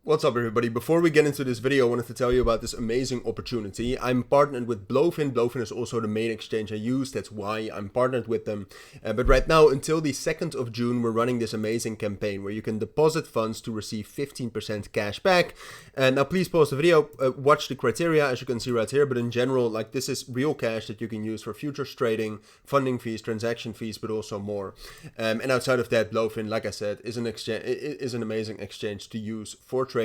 What's up everybody? Before we get into this video, I wanted to tell you about this amazing opportunity. I'm partnered with Blofin. Blofin is also the main exchange I use. That's why I'm partnered with them. But right now, until the 2nd of June, we're running this amazing campaign where you can deposit funds to receive 15% cash back. Now please pause the video, watch the criteria as you can see right here. But in general, like this is real cash that you can use for futures trading, funding fees, transaction fees, but also more. And outside of that, Blofin, like I said, is an amazing exchange to use for trading.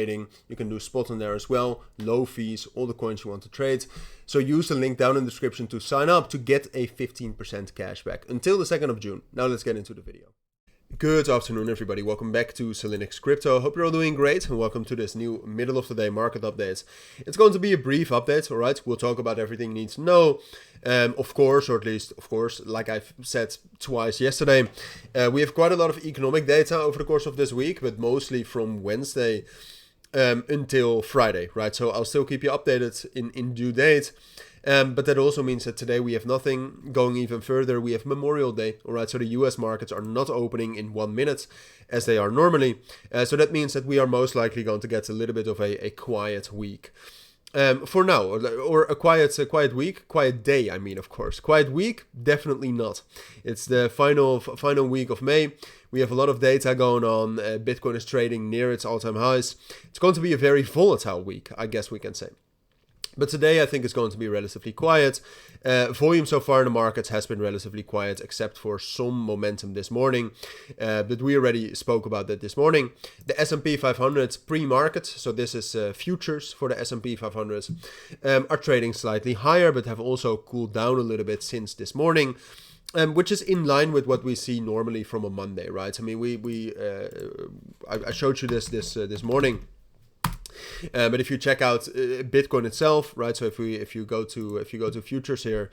You can do spot on there as well, low fees, all the coins you want to trade. So use the link down in the description to sign up to get a 15% cashback until the 2nd of June. Now let's get into the video. Good afternoon everybody, welcome back to Cilinix Crypto. Hope you're all doing great and welcome to this new middle of the day market update. It's going to be a brief update, alright? We'll talk about everything you need to know. Of course, like I've said twice yesterday, we have quite a lot of economic data over the course of this week, but mostly from Wednesday until Friday, right? So I'll still keep you updated in due date. But that also means that today we have nothing. Going even further, we have Memorial Day, all right? So the US markets are not opening in 1 minute as they are normally. So that means that we are most likely going to get a little bit of a quiet week. For now, or a quiet week, quiet day, I mean, of course. Quiet week, definitely not. It's the final week of May. We have a lot of data going on. Bitcoin is trading near its all-time highs. It's going to be a very volatile week, I guess we can say. But today I think it's going to be relatively quiet. Volume so far in the markets has been relatively quiet, except for some momentum this morning. But we already spoke about that this morning. The S&P 500 pre-market, so this is futures for the S&P 500, are trading slightly higher, but have also cooled down a little bit since this morning. Which is in line with what we see normally from a Monday, right? I mean, I showed you this morning. But if you check out Bitcoin itself, right? So if you go to futures here,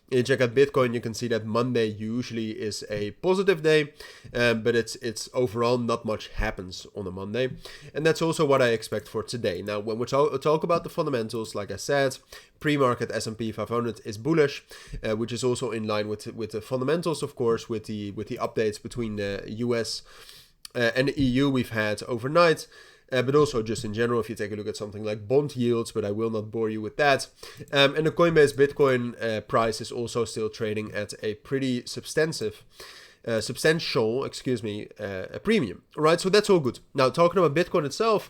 and you check out Bitcoin, you can see that Monday usually is a positive day, but it's overall not much happens on a Monday, and that's also what I expect for today. Now, when we talk about the fundamentals, like I said, pre-market S&P 500 is bullish, which is also in line with the fundamentals, of course, with the updates between the US and the EU we've had overnight. But also just in general, if you take a look at something like bond yields, but I will not bore you with that. And the Coinbase Bitcoin price is also still trading at a pretty substantial premium. Right, so that's all good. Now, talking about Bitcoin itself,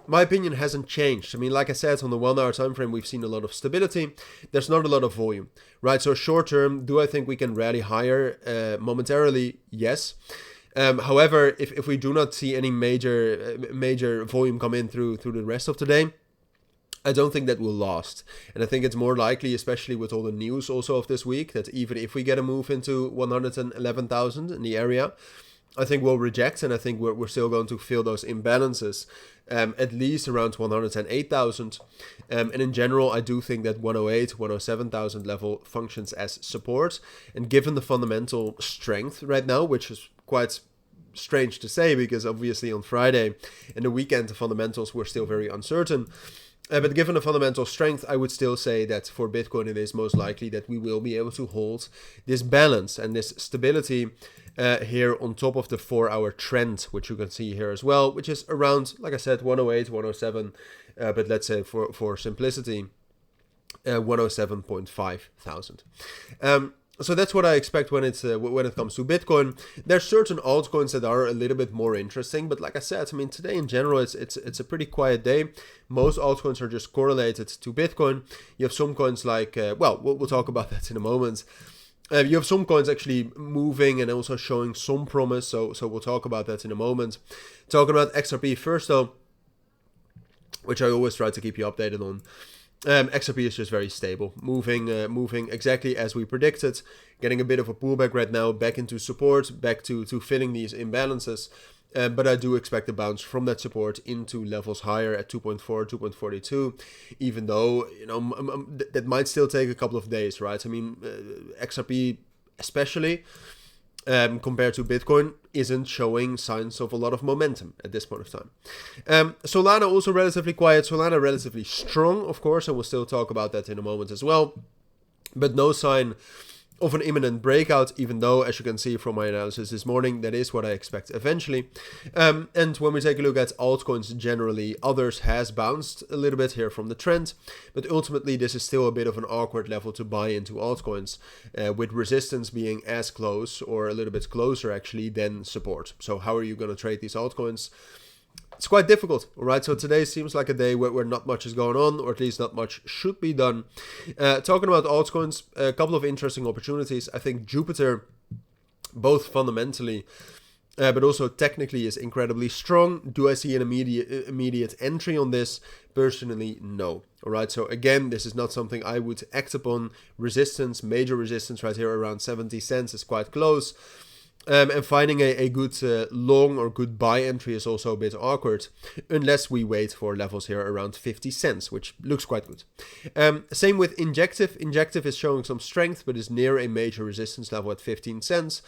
my opinion hasn't changed. I mean, like I said, on the 1 hour time frame, we've seen a lot of stability. There's not a lot of volume, right? So short term, do I think we can rally higher momentarily? Yes. However, if we do not see any major volume come in through the rest of the day, I don't think that will last. And I think it's more likely, especially with all the news also of this week, that even if we get a move into 111,000 in the area, I think we'll reject, and I think we're still going to fill those imbalances at least around 108,000. And in general, I do think that 108, 107,000 level functions as support. And given the fundamental strength right now, which is quite strange to say, because obviously on Friday and the weekend the fundamentals were still very uncertain, but given the fundamental strength, I would still say that for Bitcoin it is most likely that we will be able to hold this balance and this stability here on top of the 4 hour trend, which you can see here as well, which is around, like I said, 108, 107, but let's say for simplicity, 107.5 thousand. So that's what I expect when it comes to Bitcoin. There's certain altcoins that are a little bit more interesting, but like I said, I mean, today in general it's a pretty quiet day. Most altcoins are just correlated to Bitcoin. You have some coins like we'll talk about that in a moment. You have some coins actually moving and also showing some promise, so we'll talk about that in a moment. Talking about XRP first though, which I always try to keep you updated on. XRP is just very stable, moving exactly as we predicted, getting a bit of a pullback right now, back into support, back to filling these imbalances. But I do expect a bounce from that support into levels higher at 2.4, 2.42, even though, you know, that might still take a couple of days, right? I mean, XRP especially, compared to Bitcoin, isn't showing signs of a lot of momentum at this point of time. Solana also relatively quiet, Solana relatively strong, of course, and we'll still talk about that in a moment as well. But no sign of an imminent breakout, even though, as you can see from my analysis this morning, that is what I expect eventually. And when we take a look at altcoins generally, others has bounced a little bit here from the trend, but ultimately this is still a bit of an awkward level to buy into altcoins, with resistance being as close or a little bit closer actually than support. So how are you going to trade these altcoins? It's quite difficult, all right? So today seems like a day where not much is going on, or at least not much should be done. Talking about altcoins, a couple of interesting opportunities. I think Jupiter, both fundamentally, but also technically, is incredibly strong. Do I see an immediate entry on this? Personally, no. All right, so again, this is not something I would act upon. Resistance, major resistance right here around 70 cents is quite close. And finding a good long or good buy entry is also a bit awkward, unless we wait for levels here around 50 cents, which looks quite good. Same with Injective. Injective is showing some strength, but is near a major resistance level at 15 cents.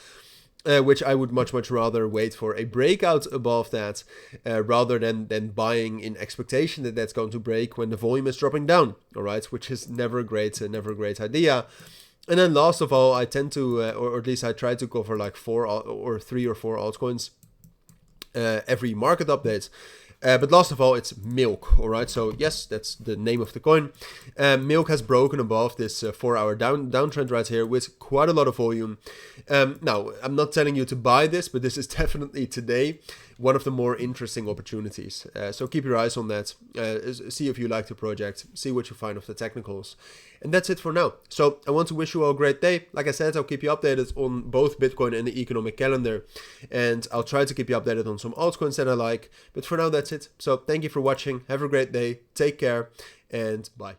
Which I would much rather wait for a breakout above that, rather than buying in expectation that that's going to break when the volume is dropping down. All right, which is never a great idea. And then last of all, I tend to, or at least I try to cover like 3 or 4 altcoins every market update. But last of all, it's Milk, all right? So yes, that's the name of the coin. Milk has broken above this 4-hour downtrend right here with quite a lot of volume. Now, I'm not telling you to buy this, but this is definitely today one of the more interesting opportunities. So keep your eyes on that. See if you like the project. See what you find of the technicals. And that's it for now. So I want to wish you all a great day. Like I said, I'll keep you updated on both Bitcoin and the economic calendar. And I'll try to keep you updated on some altcoins that I like. But for now, that's it. So thank you for watching. Have a great day. Take care and bye.